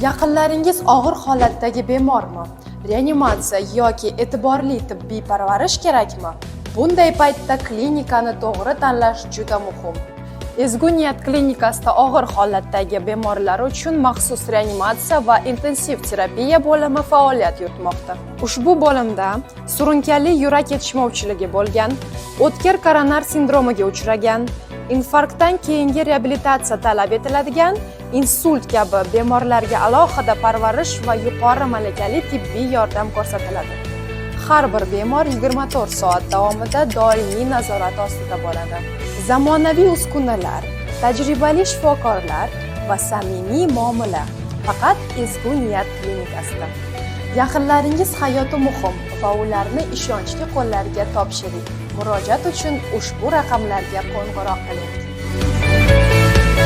Yaqinlaringiz og'ir holatdagi bemormi? Reanimatsiya yoki e'tiborli tibbiy parvarish kerakmi? Bunday paytda klinikani to'g'ri tanlash juda muhim. Ezgu niyat klinikasida og'ir holatdagi bemorlar uchun maxsus reanimatsiya va intensiv terapiya bo'limi faoliyat yuritmoqda. Ushbu bo'limda surunkali yurak yetishmovchiligi bo'lgan, o'tkir koronar sindromiga uchragan, infarktdan keyingi reabilitatsiya talab etiladigan, insult kabi bemorlarga alohida parvarish va yuqori malakali tibbiy yordam ko'rsatiladi. Har bir bemor 24 soat davomida doimiy nazorat ostida bo'ladi. Zamonaviy uskunalar, tajribali shifokorlar va samimiy muomala faqat Ezgu niyat klinikasida. Yaqinlaringiz hayoti muhim va ularni ishonchli qo'llarga topshiring. Murojaat uchun ushbu raqamlarga qo'ng'iroq qiling.